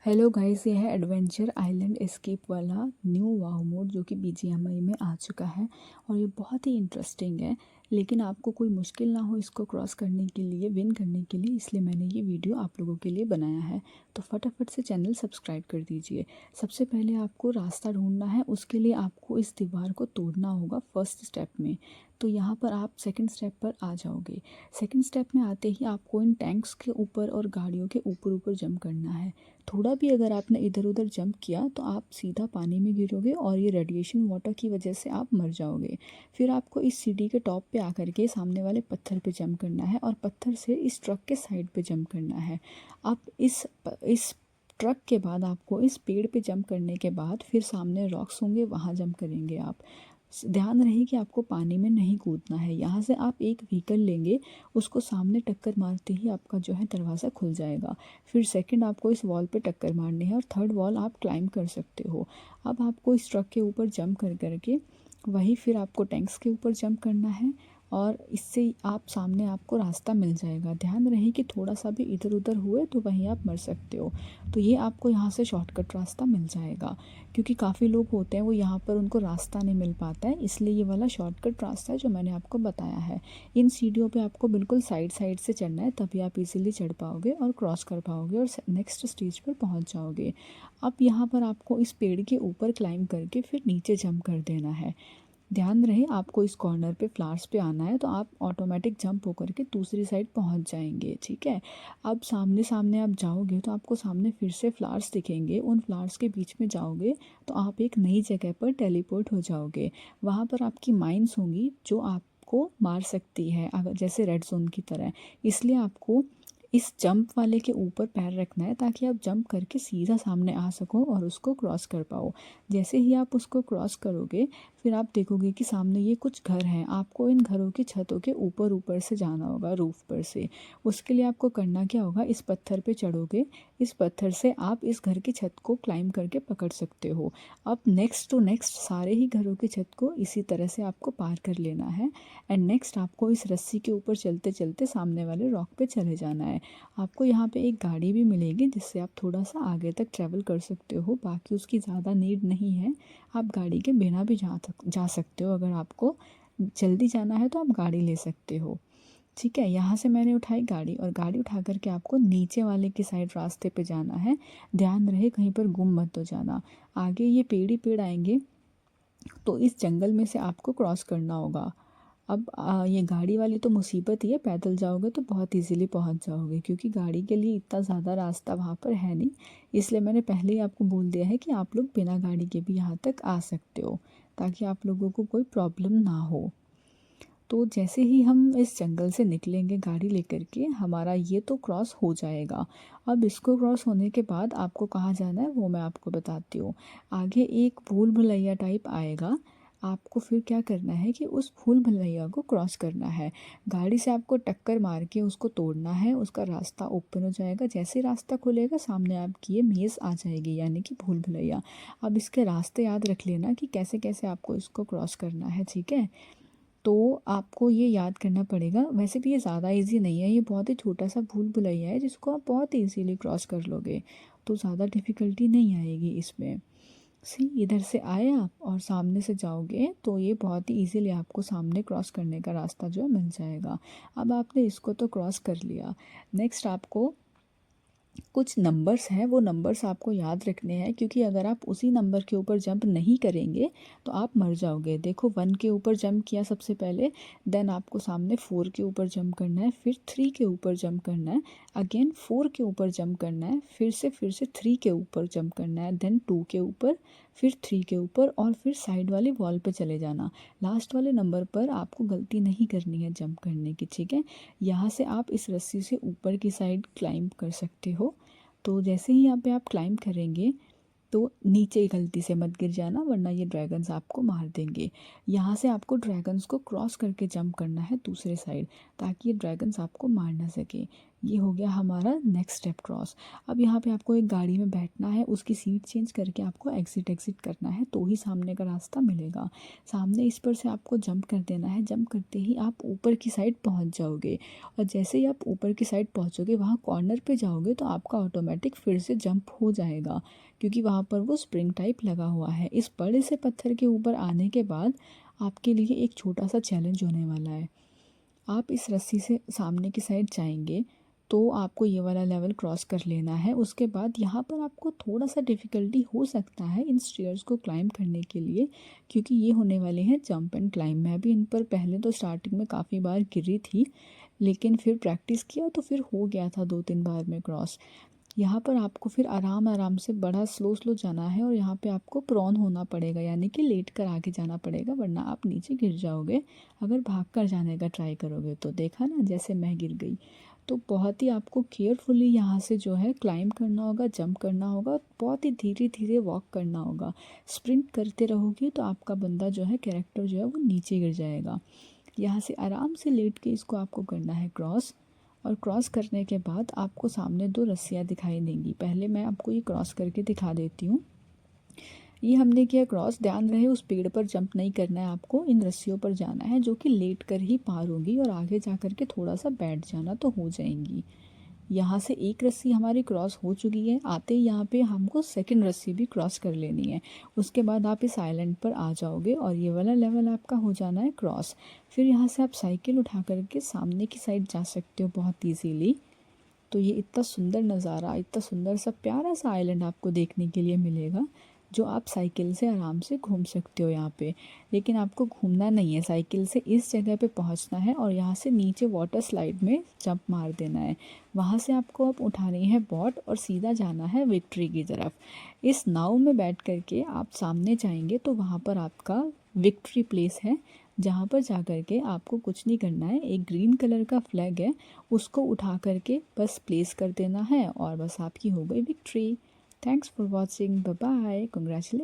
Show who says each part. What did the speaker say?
Speaker 1: Hello guys, ये है adventure island escape वाला न्यू वाव मोड जो कि बीजीएमआई में आ चुका है। और ये बहुत ही इंटरेस्टिंग है। लेकिन आपको कोई मुश्किल ना हो इसको क्रॉस करने के लिए, विन करने के लिए, इसलिए मैंने ये वीडियो आप लोगों के लिए बनाया है। तो फटाफट से चैनल सब्सक्राइब कर दीजिए। सबसे पहले आपको रास्ता ढूंढना है, उसके लिए आपको इस दीवार को तोड़ना होगा फर्स्ट स्टेप में। तो यहाँ पर आप सेकंड स्टेप पर आ जाओगे। सेकंड स्टेप में आते ही आपको इन टैंक्स के ऊपर और गाड़ियों के ऊपर ऊपर जंप करना है। थोड़ा भी अगर आपने इधर उधर जंप किया तो आप सीधा पानी में गिरोगे और ये रेडिएशन वाटर की वजह से आप मर जाओगे। फिर आपको इस सीढ़ी के टॉप पे आकर के सामने वाले पत्थर पे जंप करना है और पत्थर से इस ट्रक के साइड पे जंप करना है। आप इस ट्रक के बाद आपको इस पेड़ पे जंप करने के बाद फिर सामने रॉक्स होंगे, वहाँ जंप करेंगे आप। ध्यान रहे कि आपको पानी में नहीं कूदना है। यहाँ से आप एक व्हीकल लेंगे, उसको सामने टक्कर मारते ही आपका जो है दरवाज़ा खुल जाएगा। फिर सेकंड आपको इस वॉल पे टक्कर मारनी है और थर्ड वॉल आप क्लाइंब कर सकते हो। अब आपको इस ट्रक के ऊपर जंप कर करके वही फिर आपको टैंक्स के ऊपर जंप करना है और इससे आप सामने आपको रास्ता मिल जाएगा। ध्यान रहे कि थोड़ा सा भी इधर उधर हुए तो वहीं आप मर सकते हो। तो ये आपको यहाँ से शॉर्टकट रास्ता मिल जाएगा, क्योंकि काफ़ी लोग होते हैं वो यहाँ पर उनको रास्ता नहीं मिल पाता है, इसलिए ये वाला शॉर्टकट रास्ता है जो मैंने आपको बताया है। इन सीढ़ियों पे आपको बिल्कुल साइड साइड से चढ़ना है, तभी आप इजीली चढ़ पाओगे और क्रॉस कर पाओगे और नेक्स्ट स्टेज पर पहुँच जाओगे। अब यहाँ पर आपको इस पेड़ के ऊपर क्लाइंब करके फिर नीचे जंप कर देना है। ध्यान रहे आपको इस कॉर्नर पे फ्लावर्स पे आना है, तो आप ऑटोमेटिक जंप होकर के दूसरी साइड पहुंच जाएंगे। ठीक है। अब सामने सामने आप जाओगे तो आपको सामने फिर से फ्लावर्स दिखेंगे। उन फ्लावर्स के बीच में जाओगे तो आप एक नई जगह पर टेलीपोर्ट हो जाओगे। वहाँ पर आपकी माइंस होंगी जो आपको मार सकती है, अगर जैसे रेड जोन की तरह। इसलिए आपको इस जंप वाले के ऊपर पैर रखना है ताकि आप जंप करके सीधा सामने आ सको और उसको क्रॉस कर पाओ। जैसे ही आप उसको क्रॉस करोगे फिर आप देखोगे कि सामने ये कुछ घर हैं। आपको इन घरों की छतों के ऊपर ऊपर से जाना होगा, रूफ पर से। उसके लिए आपको करना क्या होगा, इस पत्थर पे चढ़ोगे, इस पत्थर से आप इस घर की छत को क्लाइंब करके पकड़ सकते हो। अब नेक्स्ट टू नेक्स्ट सारे ही घरों की छत को इसी तरह से आपको पार कर लेना है। एंड नेक्स्ट आपको इस रस्सी के ऊपर चलते चलते सामने वाले रॉक पे चले जाना है। आपको यहाँ पे एक गाड़ी भी मिलेगी जिससे आप थोड़ा सा आगे तक ट्रैवल कर सकते हो, बाकी उसकी ज़्यादा नीड नहीं है। आप गाड़ी के बिना भी जा सकते हो। अगर आपको जल्दी जाना है तो आप गाड़ी ले सकते हो। ठीक है। यहाँ से मैंने उठाई गाड़ी और गाड़ी उठा करके आपको नीचे वाले की साइड रास्ते पे जाना है। ध्यान रहे कहीं पर गुम मत हो जाना। आगे ये पेड़ ही पेड़ आएंगे, तो इस जंगल में से आपको क्रॉस करना होगा। अब ये गाड़ी वाली तो मुसीबत ही है, पैदल जाओगे तो बहुत इजीली पहुंच जाओगे, क्योंकि गाड़ी के लिए इतना ज़्यादा रास्ता वहाँ पर है नहीं। इसलिए मैंने पहले ही आपको बोल दिया है कि आप लोग बिना गाड़ी के भी यहाँ तक आ सकते हो, ताकि आप लोगों को कोई प्रॉब्लम ना हो। तो जैसे ही हम इस जंगल से निकलेंगे गाड़ी लेकर के, हमारा ये तो क्रॉस हो जाएगा। अब इसको क्रॉस होने के बाद आपको कहाँ जाना है वो मैं आपको बताती हूँ। आगे एक भूल भुलैया टाइप आएगा। आपको फिर क्या करना है कि उस भूल भुलैया को क्रॉस करना है। गाड़ी से आपको टक्कर मार के उसको तोड़ना है, उसका रास्ता ओपन हो जाएगा। जैसे रास्ता खुलेगा सामने आपकी ये मेज़ आ जाएगी, यानी कि भूल भुलैया। अब इसके रास्ते याद रख लेना कि कैसे कैसे आपको इसको क्रॉस करना है। ठीक है। तो आपको ये याद करना पड़ेगा। वैसे भी ये ज़्यादा इजी नहीं है, ये बहुत ही छोटा सा भूल भुलैया है जिसको आप बहुत इजीली क्रॉस कर लोगे। तो ज़्यादा डिफ़िकल्टी नहीं आएगी इसमें। सी इधर से आए आप और सामने से जाओगे तो ये बहुत ही इजीली आपको सामने क्रॉस करने का रास्ता जो है मिल जाएगा। अब आपने इसको तो क्रॉस कर लिया। नेक्स्ट आपको कुछ नंबर्स हैं, वो नंबर्स आपको याद रखने हैं, क्योंकि अगर आप उसी नंबर के ऊपर जंप नहीं करेंगे तो आप मर जाओगे। देखो 1 के ऊपर जंप किया सबसे पहले, देन आपको सामने 4 के ऊपर जंप करना है, फिर 3 के ऊपर जंप करना है, अगेन 4 के ऊपर जंप करना है, फिर से 3 के ऊपर जंप करना है, देन 2 के ऊपर, फिर 3 के ऊपर और फिर साइड वाली वॉल पे चले जाना। लास्ट वाले नंबर पर आपको गलती नहीं करनी है जंप करने की। ठीक है। यहाँ से आप इस रस्सी से ऊपर की साइड क्लाइंब कर सकते हो। तो जैसे ही यहाँ पे आप क्लाइंब करेंगे तो नीचे गलती से मत गिर जाना, वरना ये ड्रैगन्स आपको मार देंगे। यहाँ से आपको ड्रैगन्स को क्रॉस करके जंप करना है दूसरे साइड, ताकि ये ड्रैगन्स आपको मार ना सके। ये हो गया हमारा नेक्स्ट स्टेप क्रॉस। अब यहाँ पे आपको एक गाड़ी में बैठना है, उसकी सीट चेंज करके आपको एग्ज़िट करना है, तो ही सामने का रास्ता मिलेगा। सामने इस पर से आपको जंप कर देना है, जंप करते ही आप ऊपर की साइड पहुँच जाओगे और जैसे ही आप ऊपर की साइड पहुँचोगे वहाँ कॉर्नर पे जाओगे तो आपका ऑटोमेटिक फिर से जंप हो जाएगा, क्योंकि वहाँ पर वो स्प्रिंग टाइप लगा हुआ है। इस बड़े से पत्थर के ऊपर आने के बाद आपके लिए एक छोटा सा चैलेंज होने वाला है। आप इस रस्सी से सामने की साइड जाएंगे तो आपको ये वाला लेवल क्रॉस कर लेना है। उसके बाद यहाँ पर आपको थोड़ा सा डिफ़िकल्टी हो सकता है इन स्टेयर्स को क्लाइंब करने के लिए, क्योंकि ये होने वाले हैं जंप एंड क्लाइंब। मैं भी इन पर पहले तो स्टार्टिंग में काफ़ी बार गिरी थी, लेकिन फिर प्रैक्टिस किया तो फिर हो गया था 2-3 बार में क्रॉस। यहाँ पर आपको फिर आराम आराम से बड़ा स्लो जाना है और यहाँ पे आपको प्रोन होना पड़ेगा, यानी कि लेट कर आगे जाना पड़ेगा, वरना आप नीचे गिर जाओगे अगर भाग कर जाने का ट्राई करोगे तो। देखा ना जैसे मैं गिर गई। तो बहुत ही आपको केयरफुली यहाँ से जो है क्लाइंब करना होगा, जंप करना होगा, बहुत ही धीरे धीरे वॉक करना होगा। स्प्रिंट करते रहोगे तो आपका बंदा जो है, कैरेक्टर जो है वो नीचे गिर जाएगा। यहाँ से आराम से लेट के इसको आपको करना है क्रॉस। और क्रॉस करने के बाद आपको सामने 2 रस्सियाँ दिखाई देंगी। पहले मैं आपको ये क्रॉस करके दिखा देती हूँ। ये हमने किया क्रॉस। ध्यान रहे उस पेड़ पर जंप नहीं करना है, आपको इन रस्सियों पर जाना है जो कि लेट कर ही पार होगी और आगे जा कर के थोड़ा सा बैठ जाना तो हो जाएंगी। यहाँ से एक रस्सी हमारी क्रॉस हो चुकी है। आते ही यहाँ पे हमको सेकंड रस्सी भी क्रॉस कर लेनी है। उसके बाद आप इस आइलैंड पर आ जाओगे और ये वाला लेवल आपका हो जाना है क्रॉस। फिर यहाँ से आप साइकिल उठा करके सामने की साइड जा सकते हो बहुत ईजीली। तो ये इतना सुंदर नज़ारा, इतना सुंदर सा प्यारा सा आइलैंड आपको देखने के लिए मिलेगा, जो आप साइकिल से आराम से घूम सकते हो यहाँ पे। लेकिन आपको घूमना नहीं है, साइकिल से इस जगह पे पहुँचना है और यहाँ से नीचे वाटर स्लाइड में जंप मार देना है। वहाँ से आपको अब उठानी है बोट और सीधा जाना है विक्ट्री की तरफ। इस नाव में बैठ करके आप सामने जाएंगे तो वहाँ पर आपका विक्ट्री प्लेस है, जहाँ पर जा कर के आपको कुछ नहीं करना है। एक ग्रीन कलर का फ्लैग है, उसको उठा करके बस प्लेस कर देना है और बस आपकी हो गई victory. Thanks for watching, bye bye, congratulation.